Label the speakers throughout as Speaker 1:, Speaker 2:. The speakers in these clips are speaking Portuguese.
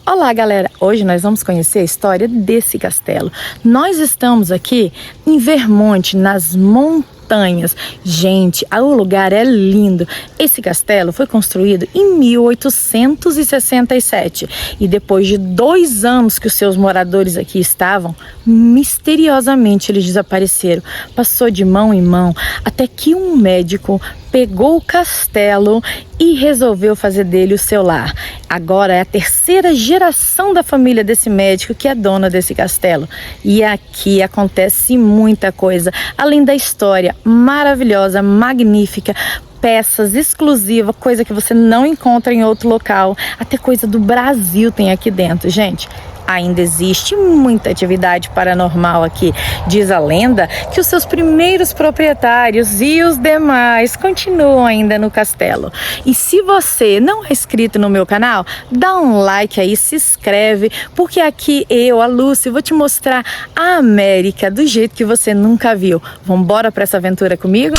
Speaker 1: Olá, galera! Hoje nós vamos conhecer a história desse castelo. Nós estamos aqui em Vermont, nas montanhas. Gente, o lugar é lindo. Esse castelo foi construído em 1867 e depois de 2 anos que os seus moradores aqui estavam, misteriosamente eles desapareceram. Passou de mão em mão até que um médico pegou o castelo e resolveu fazer dele o seu lar. Agora é a 3ª geração da família desse médico que é dona desse castelo. E aqui acontece muita coisa, além da história maravilhosa, magnífica, peças exclusivas, coisa que você não encontra em outro local. Até coisa do Brasil tem aqui dentro, gente. Ainda existe muita atividade paranormal aqui. Diz a lenda que os seus primeiros proprietários e os demais continuam ainda no castelo. E se você não é inscrito no meu canal, dá um like aí, se inscreve, porque aqui eu, a Lúcia, vou te mostrar a América do jeito que você nunca viu. Vamos embora para essa aventura comigo?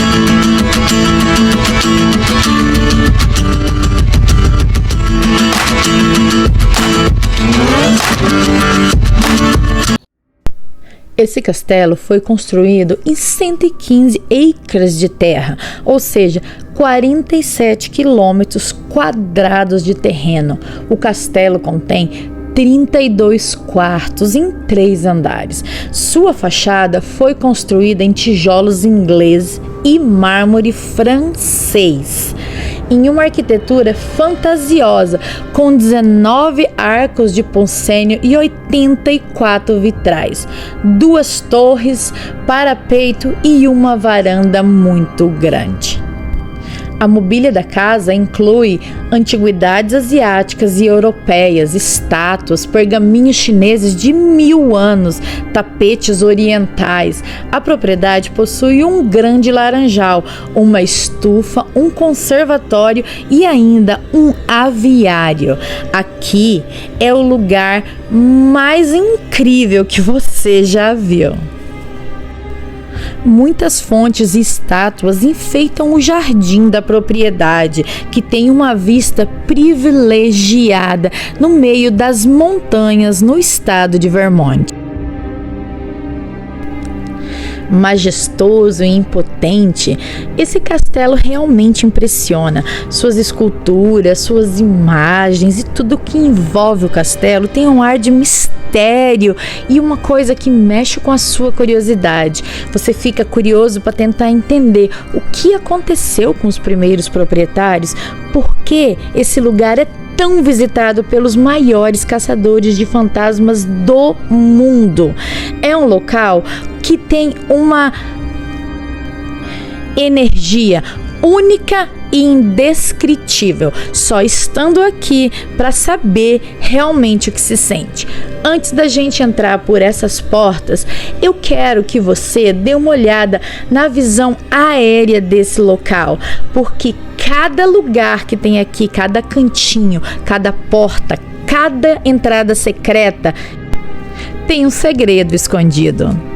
Speaker 1: Esse castelo foi construído em 115 acres de terra, ou seja, 47 quilômetros quadrados de terreno. O castelo contém 32 quartos em 3 andares. Sua fachada foi construída em tijolos ingleses e mármore francês, em uma arquitetura fantasiosa, com 19 arcos de proscênio e 84 vitrais, 2 torres, parapeito e uma varanda muito grande. A mobília da casa inclui antiguidades asiáticas e europeias, estátuas, pergaminhos chineses de 1000 anos, tapetes orientais. A propriedade possui um grande laranjal, uma estufa, um conservatório e ainda um aviário. Aqui é o lugar mais incrível que você já viu. Muitas fontes e estátuas enfeitam o jardim da propriedade, que tem uma vista privilegiada no meio das montanhas no estado de Vermont. Majestoso e impotente, esse castelo realmente impressiona. Suas esculturas, suas imagens e tudo que envolve o castelo tem um ar de mistério e uma coisa que mexe com a sua curiosidade. Você fica curioso para tentar entender o que aconteceu com os primeiros proprietários, por que esse lugar é tão visitado pelos maiores caçadores de fantasmas do mundo. É um local que tem uma energia única e indescritível, só estando aqui para saber realmente o que se sente. Antes da gente entrar por essas portas, eu quero que você dê uma olhada na visão aérea desse local, porque cada lugar que tem aqui, cada cantinho, cada porta, cada entrada secreta tem um segredo escondido.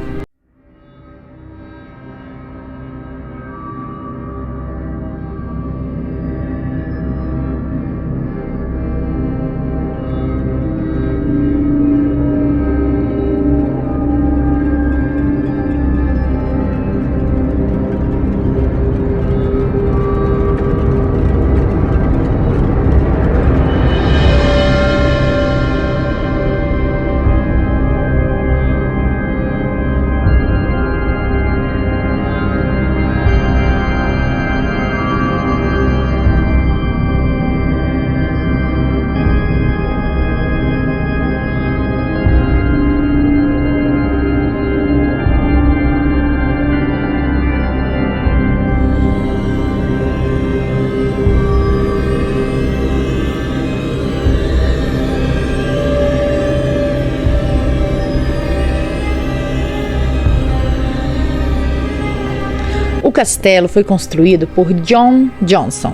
Speaker 1: O castelo foi construído por John Johnson.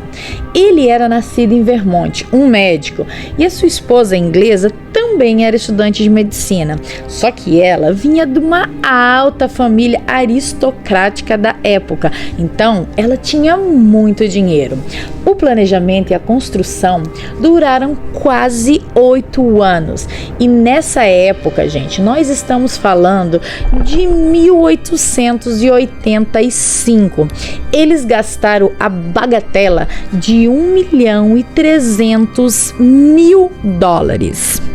Speaker 1: Ele era nascido em Vermont, um médico, e a sua esposa inglesa também também era estudante de medicina, só que ela vinha de uma alta família aristocrática da época, então ela tinha muito dinheiro. O planejamento e a construção duraram quase 8 anos, e nessa época, gente, nós estamos falando de 1885. Eles gastaram a bagatela de $1.300.000.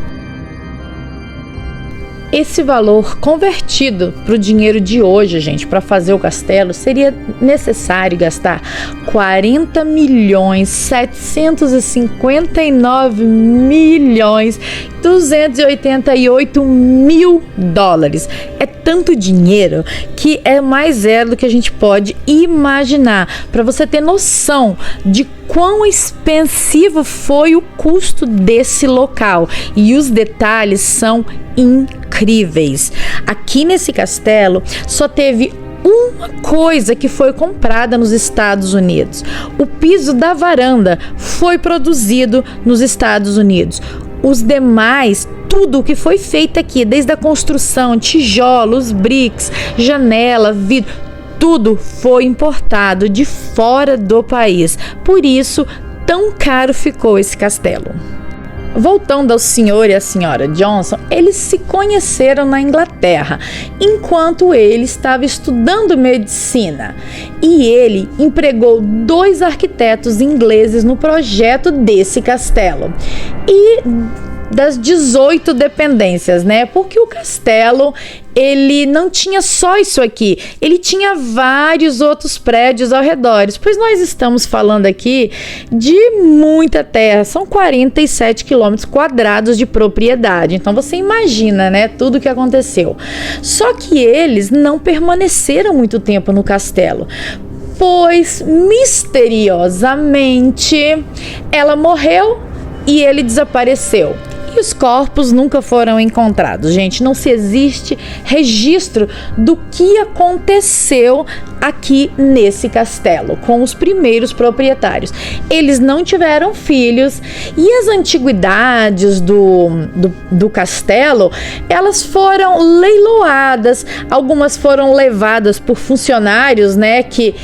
Speaker 1: Esse valor convertido para o dinheiro de hoje, gente, para fazer o castelo, seria necessário gastar $40.759.288.000. É tanto dinheiro que é mais zero do que a gente pode imaginar. Para você ter noção de quão expensivo foi o custo desse local. E os detalhes são incríveis. Aqui nesse castelo só teve uma coisa que foi comprada nos Estados Unidos. O piso da varanda foi produzido nos Estados Unidos. Os demais, tudo o que foi feito aqui, desde a construção, tijolos, bricks, janela, vidro, tudo foi importado de fora do país. Por isso, tão caro ficou esse castelo. Voltando ao senhor e à senhora Johnson, eles se conheceram na Inglaterra, enquanto ele estava estudando medicina. E ele empregou 2 arquitetos ingleses no projeto desse castelo. E das 18 dependências, né? Porque o castelo, ele não tinha só isso aqui, ele tinha vários outros prédios ao redor, pois nós estamos falando aqui de muita terra, são 47 quilômetros quadrados de propriedade, então você imagina, né, tudo o que aconteceu. Só que eles não permaneceram muito tempo no castelo, pois misteriosamente ela morreu e ele desapareceu. E os corpos nunca foram encontrados, gente. Não se existe registro do que aconteceu aqui nesse castelo com os primeiros proprietários. Eles não tiveram filhos e as antiguidades do castelo, elas foram leiloadas. Algumas foram levadas por funcionários, né, que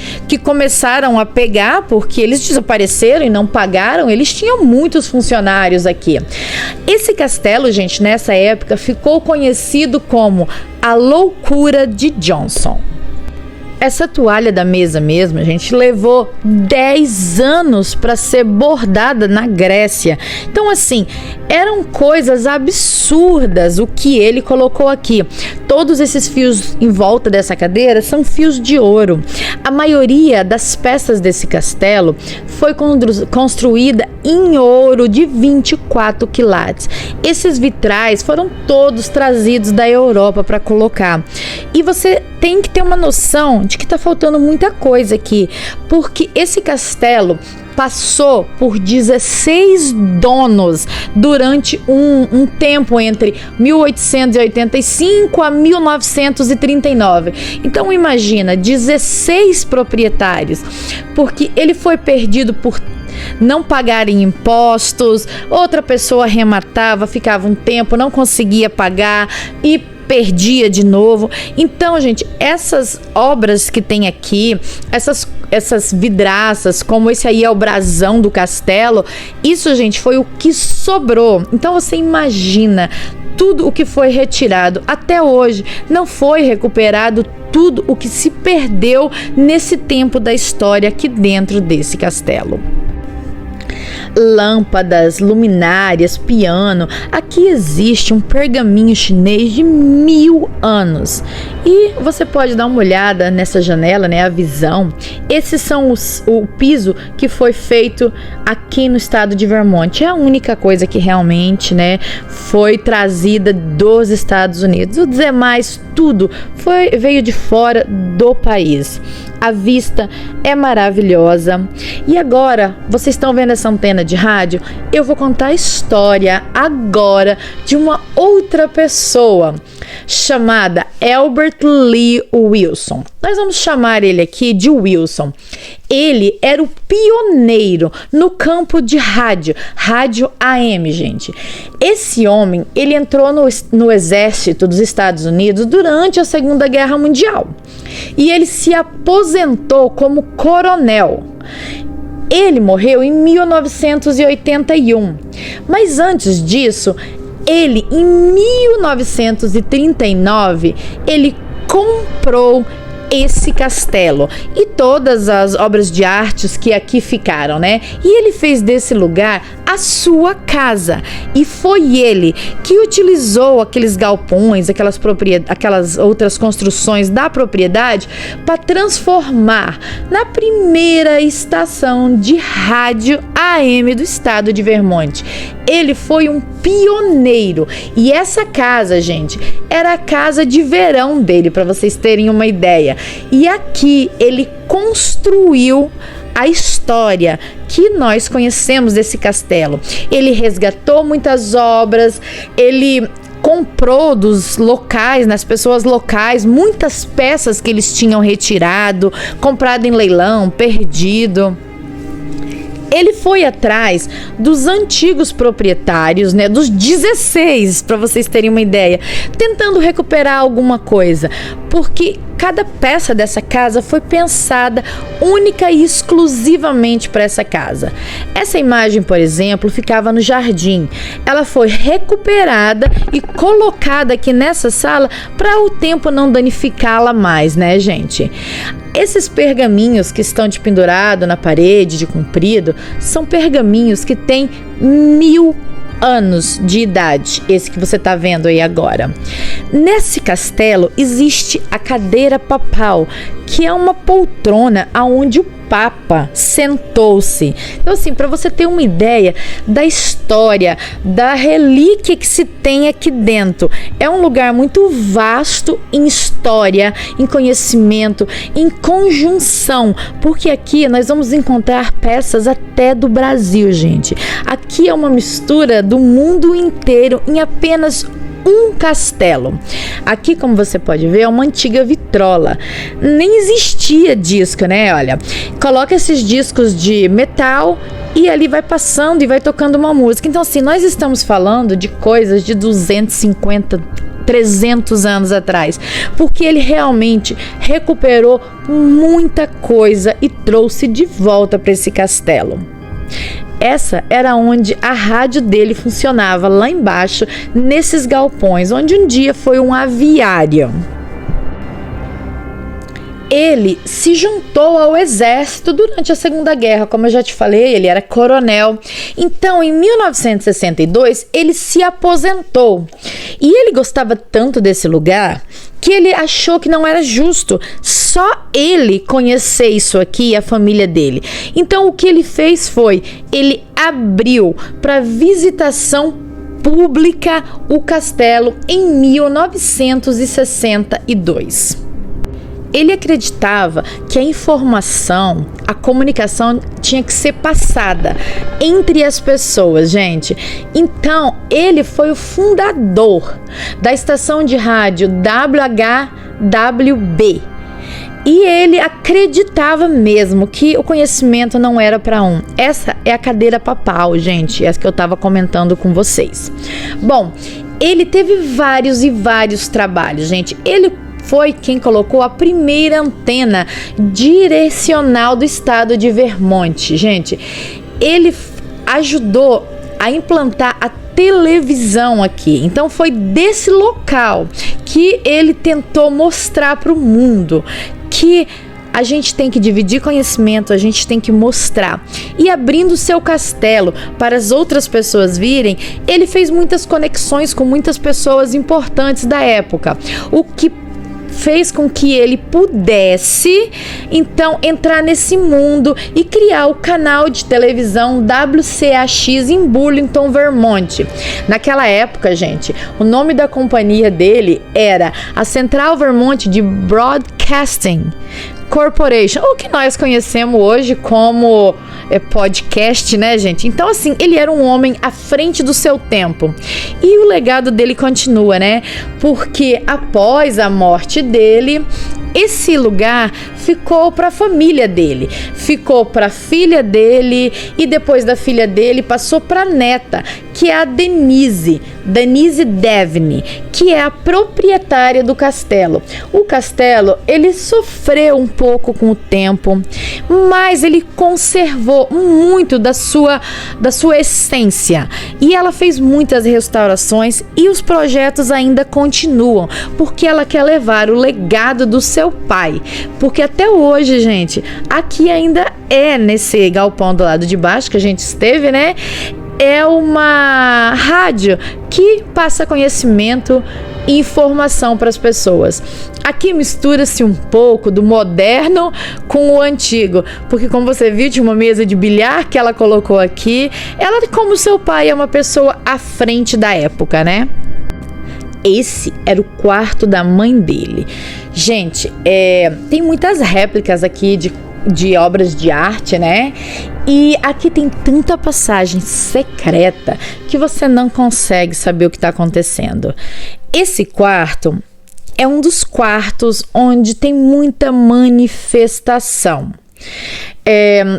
Speaker 1: começaram a pegar porque eles desapareceram e não pagaram. Eles tinham muitos funcionários aqui. Esse castelo, gente, nessa época ficou conhecido como a loucura de Johnson. Essa toalha da mesa mesmo, a gente levou 10 anos para ser bordada na Grécia. Então, assim, eram coisas absurdas o que ele colocou aqui. Todos esses fios em volta dessa cadeira são fios de ouro. A maioria das peças desse castelo foi construída em ouro de 24 quilates. Esses vitrais foram todos trazidos da Europa para colocar. E você tem que ter uma noção de que está faltando muita coisa aqui, porque esse castelo passou por 16 donos durante um tempo entre 1885 a 1939. Então imagina, 16 proprietários, porque ele foi perdido por não pagarem impostos, outra pessoa arrematava, ficava um tempo, não conseguia pagar e perdia de novo. Então, gente, essas obras que tem aqui, essas vidraças, como esse aí é o brasão do castelo, isso, gente, foi o que sobrou. Então você imagina tudo o que foi retirado. Até hoje não foi recuperado tudo o que se perdeu nesse tempo da história aqui dentro desse castelo. Lâmpadas, luminárias, piano. Aqui existe um pergaminho chinês de 1000 anos. E você pode dar uma olhada nessa janela, né? A visão. Esses são o piso que foi feito aqui no estado de Vermont. É a única coisa que realmente, né, foi trazida dos Estados Unidos. Os demais, tudo veio de fora do país. A vista é maravilhosa. E agora, vocês estão vendo essa antena de rádio? Eu vou contar a história agora de uma outra pessoa chamada Albert Lee Wilson. Nós vamos chamar ele aqui de Wilson. Ele era o pioneiro no campo de rádio AM, gente. Esse homem, ele entrou no exército dos Estados Unidos durante a Segunda Guerra Mundial. E ele se aposentou como coronel. Ele morreu em 1981. Mas antes disso, ele, em 1939, ele comprou esse castelo e todas as obras de artes que aqui ficaram, né? E ele fez desse lugar a sua casa. E foi ele que utilizou aqueles galpões, aquelas outras construções da propriedade para transformar na primeira estação de rádio AM do estado de Vermont. Ele foi um pioneiro. E essa casa, gente, era a casa de verão dele, para vocês terem uma ideia. E aqui ele construiu a história que nós conhecemos desse castelo. Ele resgatou muitas obras, ele comprou dos locais, nas pessoas locais, muitas peças que eles tinham retirado, comprado em leilão, perdido. Ele foi atrás dos antigos proprietários, né, dos 16, para vocês terem uma ideia, tentando recuperar alguma coisa, porque cada peça dessa casa foi pensada única e exclusivamente para essa casa. Essa imagem, por exemplo, ficava no jardim. Ela foi recuperada e colocada aqui nessa sala para o tempo não danificá-la mais, né, gente? Esses pergaminhos que estão de pendurado na parede, de comprido, são pergaminhos que têm 1000 anos de idade, esse que você está vendo aí agora. Nesse castelo existe a cadeira papal, que é uma poltrona aonde o Papa sentou-se. Então, assim, para você ter uma ideia da história, da relíquia que se tem aqui dentro, é um lugar muito vasto em história, em conhecimento, em conjunção, porque aqui nós vamos encontrar peças até do Brasil, gente. Aqui é uma mistura do mundo inteiro em apenas um castelo. Aqui, como você pode ver, é uma antiga vitrola. Nem existia disco, né? Olha, coloca esses discos de metal e ali vai passando e vai tocando uma música. Então, assim, nós estamos falando de coisas de 250, 300 anos atrás, porque ele realmente recuperou muita coisa e trouxe de volta para esse castelo. Essa era onde a rádio dele funcionava, lá embaixo, nesses galpões, onde um dia foi um aviário. Ele se juntou ao exército durante a Segunda Guerra, como eu já te falei, ele era coronel. Então, em 1962, ele se aposentou. E ele gostava tanto desse lugar que ele achou que não era justo só ele conhecer isso aqui e a família dele. Então, o que ele fez foi, ele abriu para visitação pública o castelo em 1962. Ele acreditava que a informação, a comunicação tinha que ser passada entre as pessoas, gente. Então, ele foi o fundador da estação de rádio WHWB. E ele acreditava mesmo que o conhecimento não era para um. Essa é a cadeira papal, gente, essa que eu estava comentando com vocês. Bom, ele teve vários e vários trabalhos, gente. Ele foi quem colocou a primeira antena direcional do estado de Vermont, gente. Ele ajudou a implantar a televisão aqui. Então foi desse local que ele tentou mostrar para o mundo que a gente tem que dividir conhecimento, a gente tem que mostrar. E abrindo seu castelo para as outras pessoas virem, ele fez muitas conexões com muitas pessoas importantes da época, o que fez com que ele pudesse, então, entrar nesse mundo e criar o canal de televisão WCAX em Burlington, Vermont. Naquela época, gente, o nome da companhia dele era a Central Vermont de Broadcasting Corporation, o que nós conhecemos hoje como podcast, né, gente? Então, assim, ele era um homem à frente do seu tempo. E o legado dele continua, né? Porque após a morte dele, esse lugar ficou para a família dele, ficou para a filha dele e depois da filha dele passou para a neta, que é a Denise Devney, que é a proprietária do castelo. O castelo, ele sofreu um pouco com o tempo, mas ele conservou muito da sua essência. E ela fez muitas restaurações e os projetos ainda continuam, porque ela quer levar o legado do seu pai. Porque até hoje, gente, aqui ainda nesse galpão do lado de baixo que a gente esteve, né? É uma rádio que passa conhecimento e informação para as pessoas. Aqui mistura-se um pouco do moderno com o antigo, porque como você viu, tinha uma mesa de bilhar que ela colocou aqui. Ela, como seu pai, é uma pessoa à frente da época, né? Esse era o quarto da mãe dele. Gente, tem muitas réplicas aqui de obras de arte, né? E aqui tem tanta passagem secreta que você não consegue saber o que está acontecendo. Esse quarto é um dos quartos onde tem muita manifestação.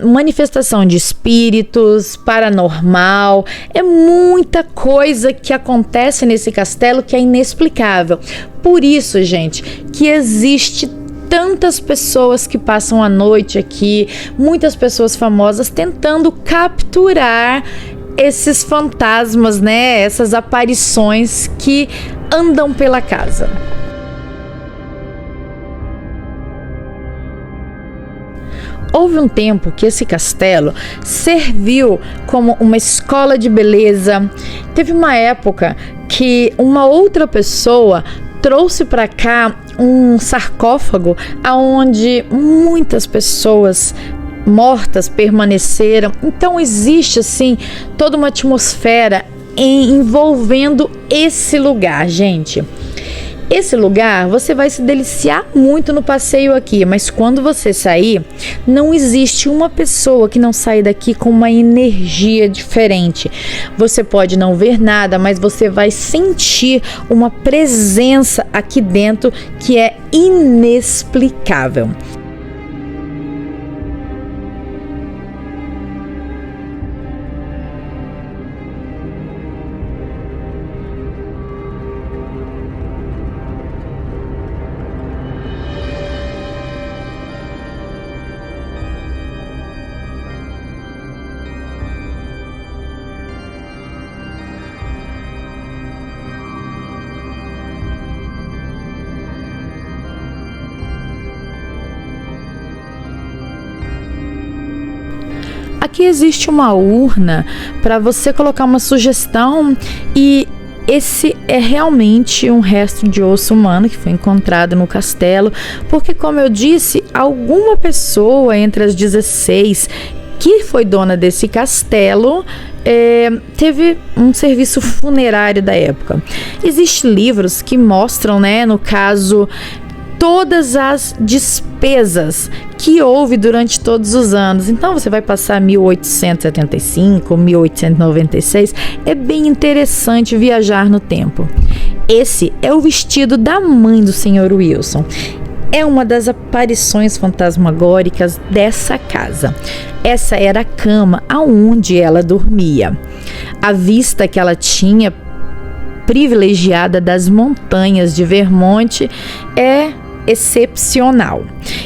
Speaker 1: Manifestação de espíritos, paranormal, é muita coisa que acontece nesse castelo que é inexplicável. Por isso, gente, que existe tantas pessoas que passam a noite aqui, muitas pessoas famosas tentando capturar esses fantasmas, né? Essas aparições que andam pela casa. Houve um tempo que esse castelo serviu como uma escola de beleza. Teve uma época que uma outra pessoa trouxe para cá um sarcófago aonde muitas pessoas mortas permaneceram. Então existe assim toda uma atmosfera envolvendo esse lugar, gente. Esse lugar você vai se deliciar muito no passeio aqui, mas quando você sair, não existe uma pessoa que não saia daqui com uma energia diferente. Você pode não ver nada, mas você vai sentir uma presença aqui dentro que é inexplicável. Aqui existe uma urna para você colocar uma sugestão e esse é realmente um resto de osso humano que foi encontrado no castelo, porque como eu disse, alguma pessoa entre as 16 que foi dona desse castelo teve um serviço funerário da época. Existem livros que mostram, né, no caso, todas as despesas que houve durante todos os anos. Então você vai passar 1875, 1896. É bem interessante viajar no tempo. Esse é o vestido da mãe do Sr. Wilson. É uma das aparições fantasmagóricas dessa casa. Essa era a cama aonde ela dormia. A vista que ela tinha privilegiada das montanhas de Vermont é excepcional.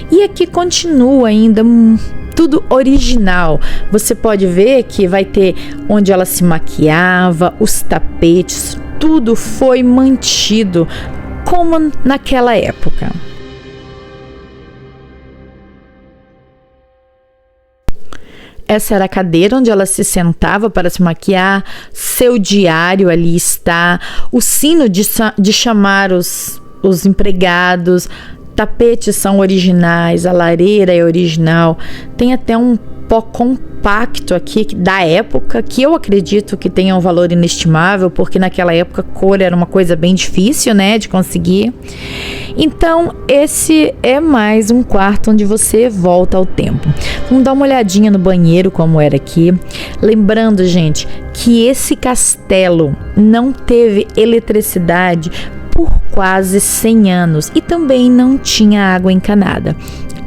Speaker 1: E aqui continua ainda tudo original. Você pode ver que vai ter onde ela se maquiava, os tapetes, tudo foi mantido como naquela época. Essa era a cadeira onde ela se sentava para se maquiar, seu diário ali está, o sino de chamar os empregados, tapetes são originais, a lareira é original, tem até um pó com artefato aqui da época, que eu acredito que tenha um valor inestimável, porque naquela época cor era uma coisa bem difícil, né, de conseguir. Então, esse é mais um quarto onde você volta ao tempo. Vamos dar uma olhadinha no banheiro, como era aqui. Lembrando, gente, que esse castelo não teve eletricidade por quase 100 anos e também não tinha água encanada.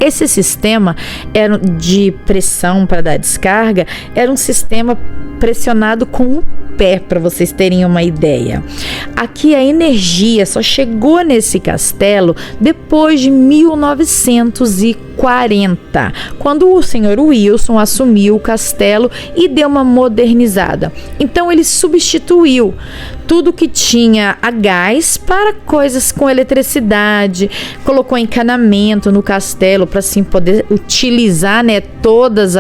Speaker 1: Esse sistema era de pressão para dar descarga, era um sistema pressionado com o pé, para vocês terem uma ideia. Aqui a energia só chegou nesse castelo depois de 1940, quando o senhor Wilson assumiu o castelo e deu uma modernizada. Então ele substituiu tudo que tinha a gás para coisas com eletricidade, colocou encanamento no castelo para assim poder utilizar, né, todas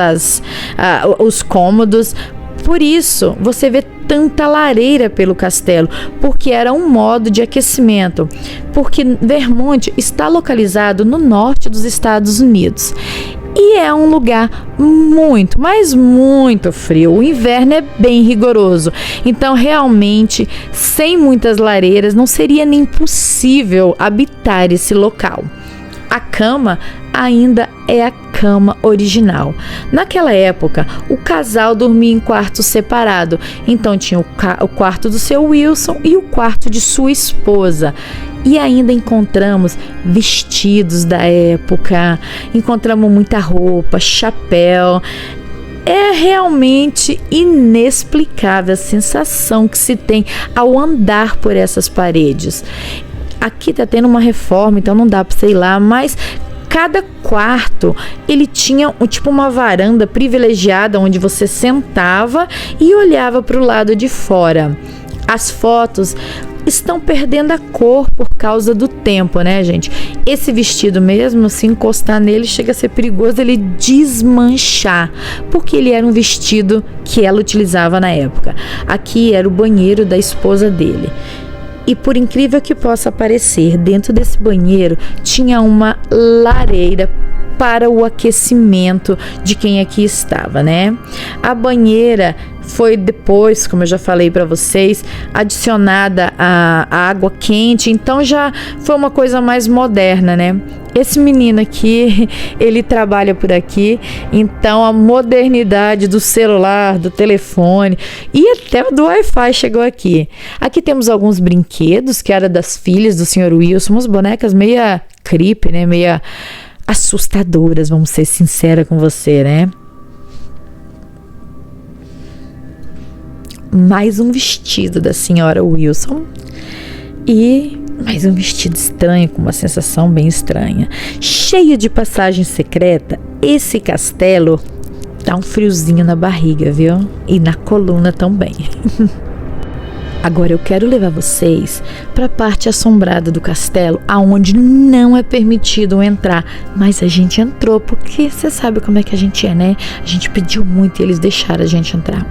Speaker 1: os cômodos. Por isso, você vê tanta lareira pelo castelo, porque era um modo de aquecimento, porque Vermont está localizado no norte dos Estados Unidos e é um lugar muito, mas muito frio. O inverno é bem rigoroso, então realmente, sem muitas lareiras, não seria nem possível habitar esse local. A cama ainda é a cama original. Naquela época, o casal dormia em quarto separado. Então tinha o quarto do seu Wilson e o quarto de sua esposa. E ainda encontramos vestidos da época, encontramos muita roupa, chapéu. É realmente inexplicável a sensação que se tem ao andar por essas paredes. Aqui tá tendo uma reforma, então não dá para sei lá, mas cada quarto ele tinha tipo uma varanda privilegiada onde você sentava e olhava para o lado de fora. As fotos estão perdendo a cor por causa do tempo, né, gente? Esse vestido mesmo, se encostar nele, chega a ser perigoso ele desmanchar, porque ele era um vestido que ela utilizava na época. Aqui era o banheiro da esposa dele. E por incrível que possa parecer, dentro desse banheiro tinha uma lareira para o aquecimento de quem aqui estava, né? A banheira foi depois, como eu já falei para vocês, adicionada a água quente, então já foi uma coisa mais moderna, né? Esse menino aqui, ele trabalha por aqui, então a modernidade do celular, do telefone e até do Wi-Fi chegou aqui. Aqui temos alguns brinquedos que era das filhas do Sr. Wilson, umas bonecas meia creepy, né? Meia assustadoras, vamos ser sinceras com você, né? Mais um vestido da senhora Wilson e mais um vestido estranho, com uma sensação bem estranha. Cheio de passagem secreta, esse castelo dá um friozinho na barriga, viu? E na coluna também. Agora eu quero levar vocês para a parte assombrada do castelo, aonde não é permitido entrar, mas a gente entrou, porque você sabe como é que a gente é, né? A gente pediu muito e eles deixaram a gente entrar.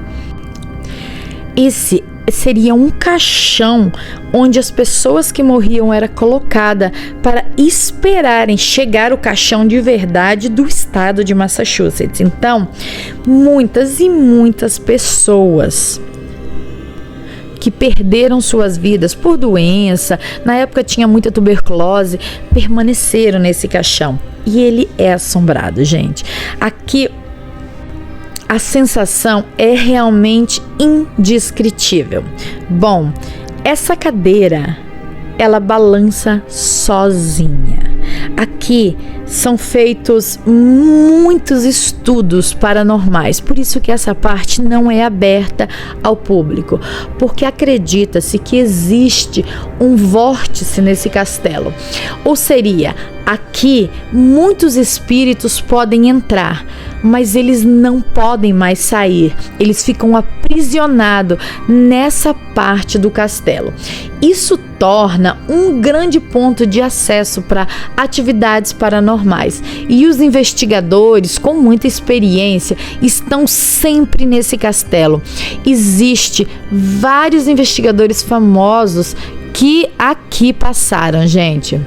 Speaker 1: Esse seria um caixão onde as pessoas que morriam era colocada para esperarem chegar o caixão de verdade do estado de Massachusetts. Então, muitas e muitas pessoas que perderam suas vidas por doença, na época tinha muita tuberculose, permaneceram nesse caixão. E ele é assombrado, gente. Aqui a sensação é realmente indescritível. Bom, essa cadeira, ela balança sozinha. Aqui são feitos muitos estudos paranormais, por isso que essa parte não é aberta ao público, porque acredita-se que existe um vórtice nesse castelo. Ou seria, aqui muitos espíritos podem entrar, mas eles não podem mais sair, eles ficam aprisionados nessa parte do castelo. Isso torna um grande ponto de acesso para atividades paranormais, e os investigadores com muita experiência estão sempre nesse castelo. Existem vários investigadores famosos que aqui passaram, gente.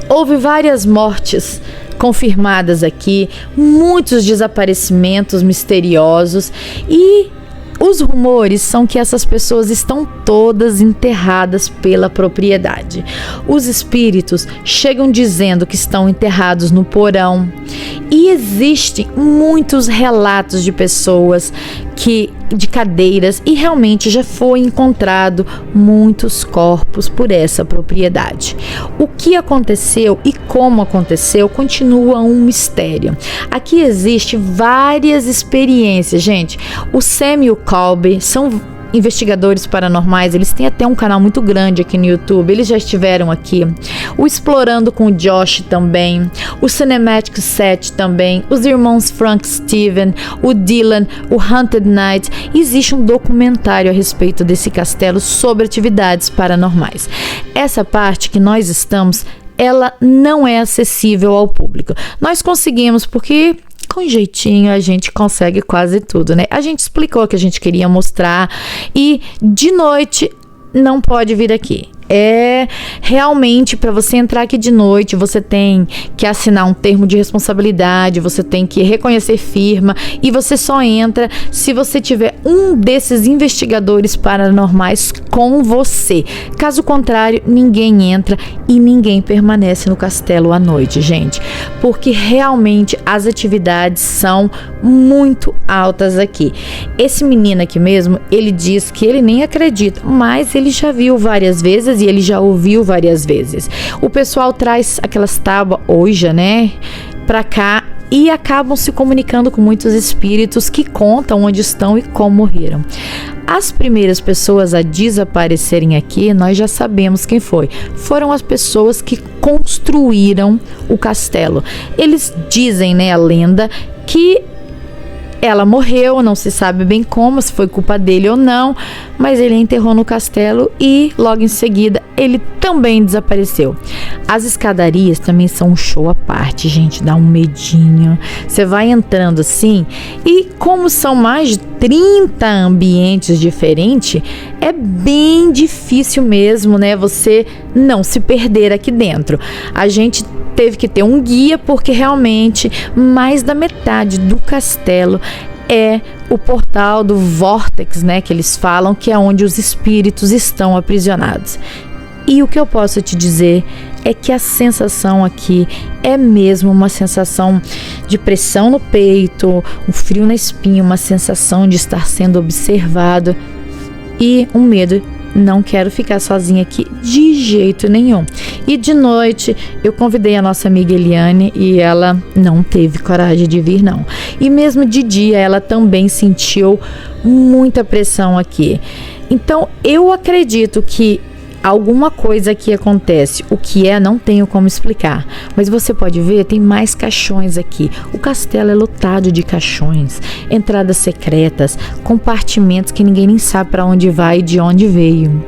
Speaker 1: Houve várias mortes confirmadas aqui, muitos desaparecimentos misteriosos e os rumores são que essas pessoas estão todas enterradas pela propriedade. Os espíritos chegam dizendo que estão enterrados no porão e existem muitos relatos de pessoas de cadeiras e realmente já foi encontrado muitos corpos por essa propriedade. O que aconteceu e como aconteceu continua um mistério. Aqui existe várias experiências, gente. O Sam e o Colby são investigadores paranormais, eles têm até um canal muito grande aqui no YouTube, eles já estiveram aqui. O Explorando com o Josh também, o Cinematic Set também, os irmãos Frank Steven, o Dylan, o Haunted Night. Existe um documentário a respeito desse castelo sobre atividades paranormais. Essa parte que nós estamos, ela não é acessível ao público. Nós conseguimos porque com jeitinho a gente consegue quase tudo, né? A gente explicou que a gente queria mostrar e de noite não pode vir aqui. É realmente para você entrar aqui de noite, você tem que assinar um termo de responsabilidade, você tem que reconhecer firma e você só entra se você tiver um desses investigadores paranormais com você. Caso contrário, ninguém entra e ninguém permanece no castelo à noite, gente, porque realmente as atividades são muito altas aqui. Esse menino aqui mesmo, ele diz que ele nem acredita, mas ele já viu várias vezes e ele já ouviu várias vezes. O pessoal traz aquelas tábuas Ouija, né, pra cá e acabam se comunicando com muitos espíritos que contam onde estão e como morreram. As primeiras pessoas a desaparecerem aqui, nós já sabemos quem foi. Foram as pessoas que construíram o castelo. Eles dizem, né, a lenda, que ela morreu, não se sabe bem como, se foi culpa dele ou não, mas ele enterrou no castelo e logo em seguida ele também desapareceu. As escadarias também são um show à parte, gente, dá um medinho. Você vai entrando assim e como são mais de 30 ambientes diferentes, é bem difícil mesmo, né, você não se perder aqui dentro. A gente teve que ter um guia porque realmente mais da metade do castelo é o portal do Vortex, né, que eles falam que é onde os espíritos estão aprisionados. E o que eu posso te dizer é que a sensação aqui é mesmo uma sensação de pressão no peito, um frio na espinha, uma sensação de estar sendo observado e um medo. Não quero ficar sozinha aqui de jeito nenhum. E de noite eu convidei a nossa amiga Eliane e ela não teve coragem de vir não. E mesmo de dia ela também sentiu muita pressão aqui. Então eu acredito que alguma coisa aqui acontece. O que é, não tenho como explicar. Mas você pode ver, tem mais caixões aqui. O castelo é lotado de caixões, entradas secretas, compartimentos que ninguém nem sabe para onde vai e de onde veio.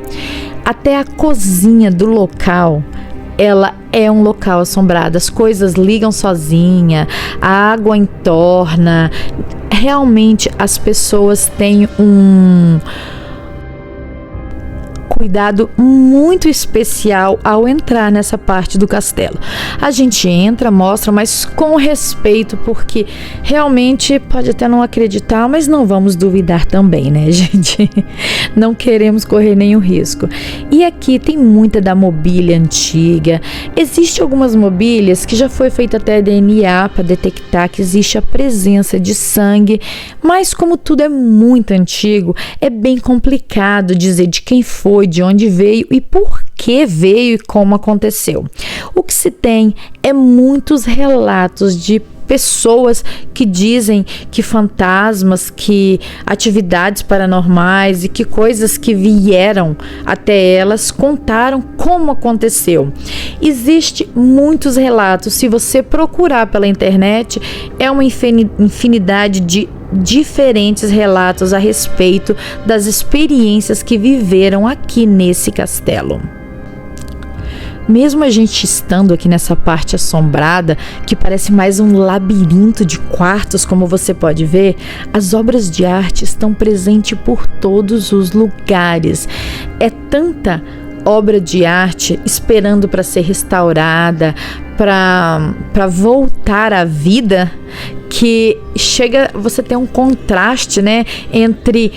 Speaker 1: Até a cozinha do local, ela é um local assombrado. As coisas ligam sozinha, a água entorna. Realmente as pessoas têm um cuidado muito especial ao entrar nessa parte do castelo. A gente entra, mostra, mas com respeito, porque realmente pode até não acreditar, mas não vamos duvidar também, né, gente? Não queremos correr nenhum risco. E aqui tem muita da mobília antiga. Existe algumas mobílias que já foi feita até DNA para detectar que existe a presença de sangue, mas como tudo é muito antigo, é bem complicado dizer de quem foi, de onde veio e por que veio e como aconteceu. O que se tem é muitos relatos de pessoas que dizem que fantasmas, que atividades paranormais e que coisas que vieram até elas contaram como aconteceu. Existe muitos relatos, se você procurar pela internet, é uma infinidade de diferentes relatos a respeito das experiências que viveram aqui nesse castelo. Mesmo a gente estando aqui nessa parte assombrada, que parece mais um labirinto de quartos, como você pode ver, as obras de arte estão presentes por todos os lugares. É tanta obra de arte esperando para ser restaurada, para voltar à vida, que chega você ter um contraste, né, entre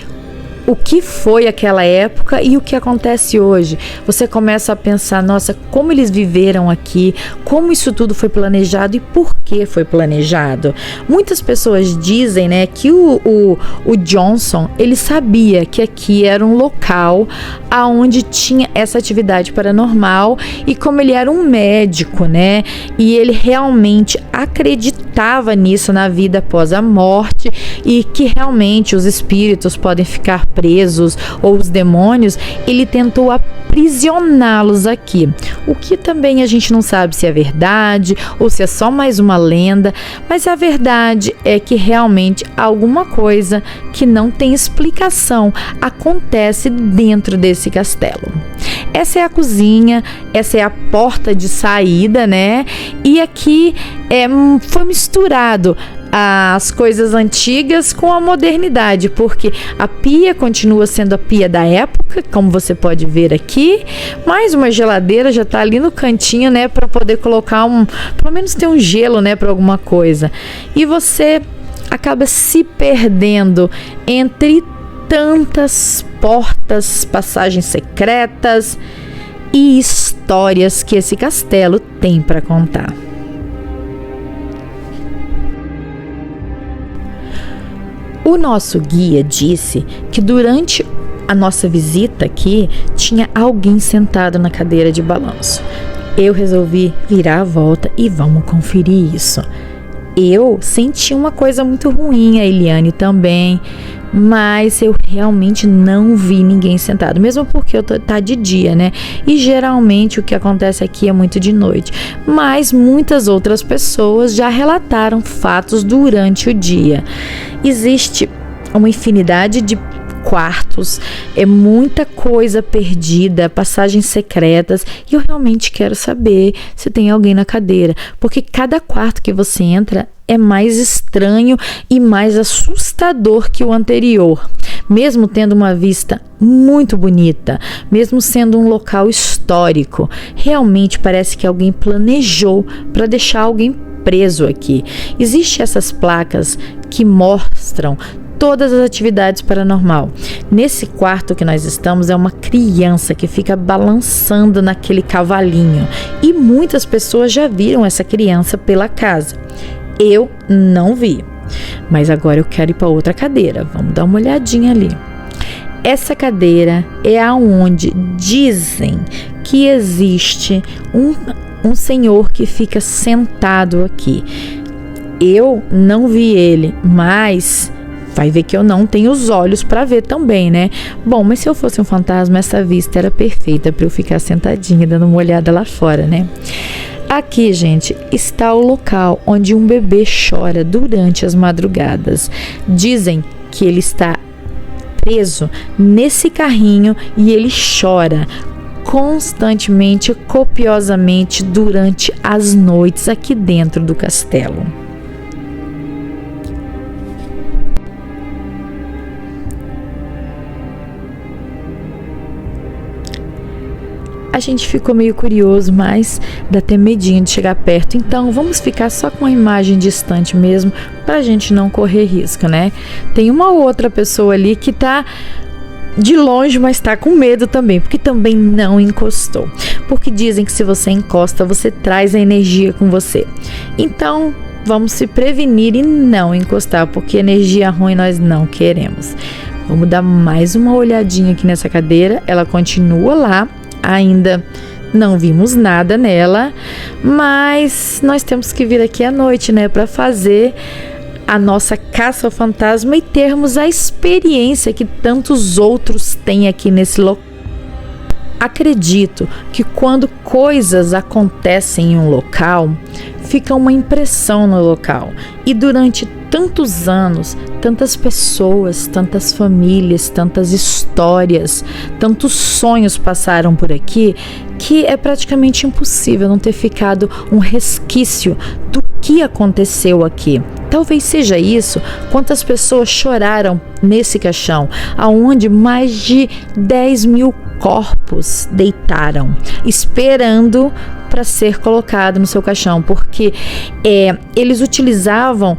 Speaker 1: o que foi aquela época e o que acontece hoje. Você começa a pensar, nossa, como eles viveram aqui, como isso tudo foi planejado e por que foi planejado. Muitas pessoas dizem, né, que o Johnson, ele sabia que aqui era um local aonde tinha essa atividade paranormal, e como ele era um médico, né, e ele realmente acreditava nisso, na vida após a morte, e que realmente os espíritos podem ficar presos, ou os demônios, ele tentou aprisioná-los aqui. O que também a gente não sabe se é verdade ou se é só mais uma lenda, mas a verdade é que realmente alguma coisa que não tem explicação acontece dentro desse castelo. Essa é a cozinha, essa é a porta de saída, né? E aqui foi misturado as coisas antigas com a modernidade, porque a pia continua sendo a pia da época, como você pode ver aqui, mas uma geladeira já está ali no cantinho, né, para poder colocar pelo menos ter um gelo, né, para alguma coisa. E você acaba se perdendo entre tantas portas, passagens secretas e histórias que esse castelo tem para contar. O nosso guia disse que durante a nossa visita aqui tinha alguém sentado na cadeira de balanço. Eu resolvi virar a volta e vamos conferir isso. Eu senti uma coisa muito ruim, a Eliane também, mas eu realmente não vi ninguém sentado, mesmo porque tá de dia, né? E geralmente o que acontece aqui é muito de noite, mas muitas outras pessoas já relataram fatos durante o dia. Existe uma infinidade de quartos, é muita coisa perdida, passagens secretas, e eu realmente quero saber se tem alguém na cadeira, porque cada quarto que você entra é mais estranho e mais assustador que o anterior. Mesmo tendo uma vista muito bonita, mesmo sendo um local histórico, realmente parece que alguém planejou para deixar alguém preso aqui. Existem essas placas que mostram todas as atividades paranormal. Nesse quarto que nós estamos é uma criança que fica balançando naquele cavalinho, e muitas pessoas já viram essa criança pela casa. Eu não vi, mas agora eu quero ir para outra cadeira. Vamos dar uma olhadinha ali. Essa cadeira é aonde dizem que existe um senhor que fica sentado aqui. Eu não vi ele, mas vai ver que eu não tenho os olhos para ver também, né? Bom, mas se eu fosse um fantasma, essa vista era perfeita para eu ficar sentadinha dando uma olhada lá fora, né? Aqui, gente, está o local onde um bebê chora durante as madrugadas. Dizem que ele está preso nesse carrinho e ele chora constantemente, copiosamente durante as noites aqui dentro do castelo. A gente ficou meio curioso, mas dá até medinho de chegar perto. Então vamos ficar só com a imagem distante mesmo, pra gente não correr risco, né? Tem uma outra pessoa ali que tá de longe, mas tá com medo também, porque também não encostou. Porque dizem que se você encosta, você traz a energia com você. Então vamos se prevenir e não encostar, porque energia ruim nós não queremos. Vamos dar mais uma olhadinha aqui nessa cadeira. Ela continua lá. Ainda não vimos nada nela, mas nós temos que vir aqui à noite, né, para fazer a nossa caça ao fantasma e termos a experiência que tantos outros têm aqui nesse local. Acredito que quando coisas acontecem em um local, fica uma impressão no local, e durante tantos anos, tantas pessoas, tantas famílias, tantas histórias, tantos sonhos passaram por aqui, que é praticamente impossível não ter ficado um resquício do que aconteceu aqui. Talvez seja isso, quantas pessoas choraram nesse caixão, aonde mais de 10 mil corpos deitaram, esperando para ser colocado no seu caixão, porque eles utilizavam.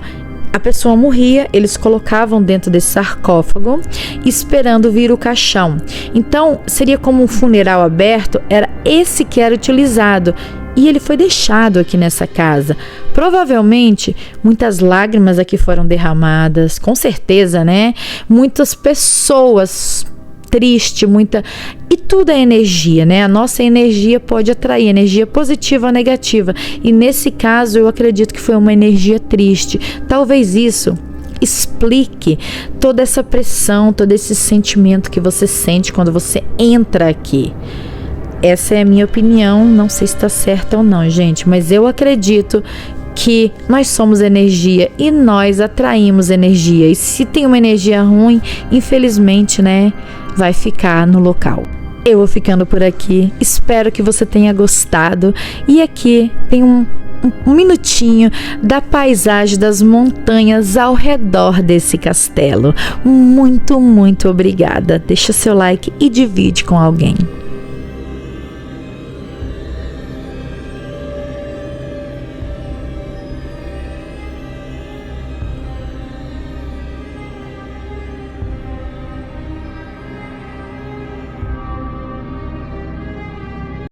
Speaker 1: A pessoa morria, eles colocavam dentro desse sarcófago, esperando vir o caixão. Então, seria como um funeral aberto, era esse que era utilizado. E ele foi deixado aqui nessa casa. Provavelmente, muitas lágrimas aqui foram derramadas, com certeza, né? Muitas pessoas triste, e tudo é energia, né? A nossa energia pode atrair energia positiva ou negativa, e nesse caso eu acredito que foi uma energia triste. Talvez isso explique toda essa pressão, todo esse sentimento que você sente quando você entra aqui. Essa é a minha opinião, não sei se está certa ou não, gente, mas eu acredito que nós somos energia e nós atraímos energia, e se tem uma energia ruim, infelizmente, né, vai ficar no local. Eu vou ficando por aqui, espero que você tenha gostado, e aqui tem um minutinho da paisagem das montanhas ao redor desse castelo. Muito, muito obrigada. Deixa seu like e divide com alguém.